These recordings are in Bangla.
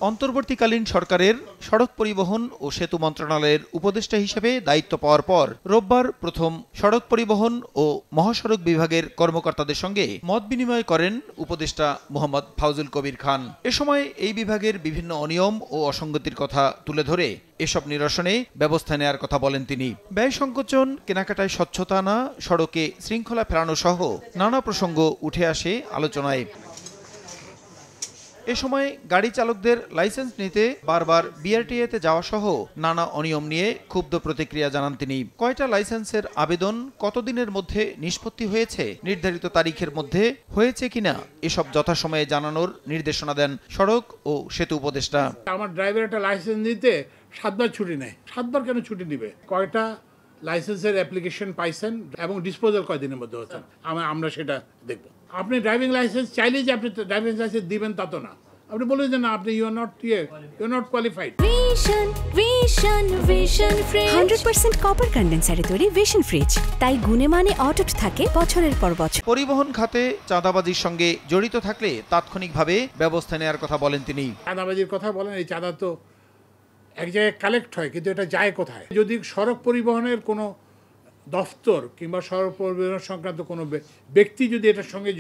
অন্তর্বর্তীকালীন সরকারের সড়ক পরিবহন ও সেতু মন্ত্রণালয়ের উপদেষ্টা হিসেবে দায়িত্ব পাওয়ার পর রোববার প্রথম সড়ক পরিবহন ও মহাসড়ক বিভাগের কর্মকর্তাদের সঙ্গে মত বিনিময় করেন উপদেষ্টা মোহাম্মদ ফাউজুল কবির খান। এ সময় এই বিভাগের বিভিন্ন অনিয়ম ও অসঙ্গতির কথা তুলে ধরে এসব নিরসনে ব্যবস্থা নেওয়ার কথা বলেন তিনি। ব্যয় সংকোচন, কেনাকাটায় স্বচ্ছতা আনা, সড়কে শৃঙ্খলা ফেরানো সহ নানা প্রসঙ্গ উঠে আসে আলোচনায়। এ সময় গাড়ি চালকদের লাইসেন্স নিতে বারবার বিআরটিএতে যাওয়া সহ নানা অনিয়ম নিয়ে ক্ষুব্ধ প্রতিক্রিয়া জানান তিনি। কয়টা লাইসেন্সের আবেদন কতদিনের মধ্যে নিষ্পত্তি হয়েছে, নির্ধারিত তারিখের মধ্যে হয়েছে কিনা এসব যথাসময়ে জানানোর নির্দেশনা দেন সড়ক ও সেতু উপদেষ্টা। আমার ড্রাইভার একটা লাইসেন্স নিতে 7 বার ছুটি নেয়। 7 বার কেন ছুটি দিবে? কয়টা লাইসেন্সের অ্যাপ্লিকেশন পাইছেন এবং ডিসপোজাল কয়দিনের মধ্যে হচ্ছেন আমরা সেটা দেখব। আপনি ড্রাইভিং লাইসেন্স চাইলেই যে আপনি ড্রাইভিং লাইসেন্স দিবেন তা তো না। আপনি বলবেন যে না, আপনি you are not qualified. Vision fridge 100% copper কন্ডেন্সারে তৈরি ভিশন ফ্রিজ, তাই গুণে মানে অটুট থাকে বছরের পর বছর। পরিবহন খাতে চাঁদাবাজির সঙ্গে জড়িত থাকলে তাৎক্ষণিকভাবে ব্যবস্থা নেওয়ার কথা বলেন তিনি। চাঁদাবাজির কথা বলেন, এই চাঁদা তো এক জায়গায় কালেক্ট হয়, কিন্তু এটা যায় কোথায়? যদি সড়ক পরিবহনের কোনো দফতর কিংবা সড়ক পরিবহন সংক্রান্ত কোনো ব্যক্তি যদি এটার সঙ্গে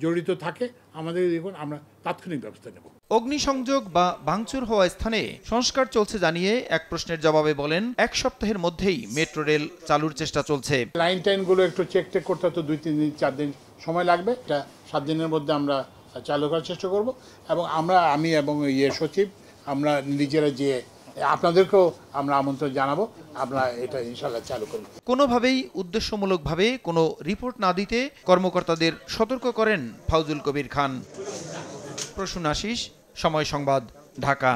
জড়িত থাকে, আমাদের দেখুন আমরা তাৎক্ষণিক ব্যবস্থা নেব। অগ্নিসংযোগ বা ভাঙচুর হওয়া স্থানে সংস্কার চলছে জানিয়ে এক প্রশ্নের জবাবে বলেন, 1 সপ্তাহের মধ্যেই মেট্রো রেল চালুর চেষ্টা চলছে। লাইনগুলো একটু চেক করতে তো 2-3 দিন 4 দিন সময় লাগবে। এটা 7 দিনের মধ্যে আমরা চালু করার চেষ্টা করব এবং আমি এবং সচিব আমরা নিজেরা যে আপনাদেরকেও আমরা আমন্ত্রণ জানাবো, আমরা এটা ইনশাআল্লাহ চালু করব। কোনোভাবেই উদ্দেশ্যমূলকভাবে কোনো রিপোর্ট না দিতে কর্মকর্তাদের সতর্ক করেন ফাউজুল কবির খান। প্রসূন আশিস, সময় সংবাদ, ঢাকা।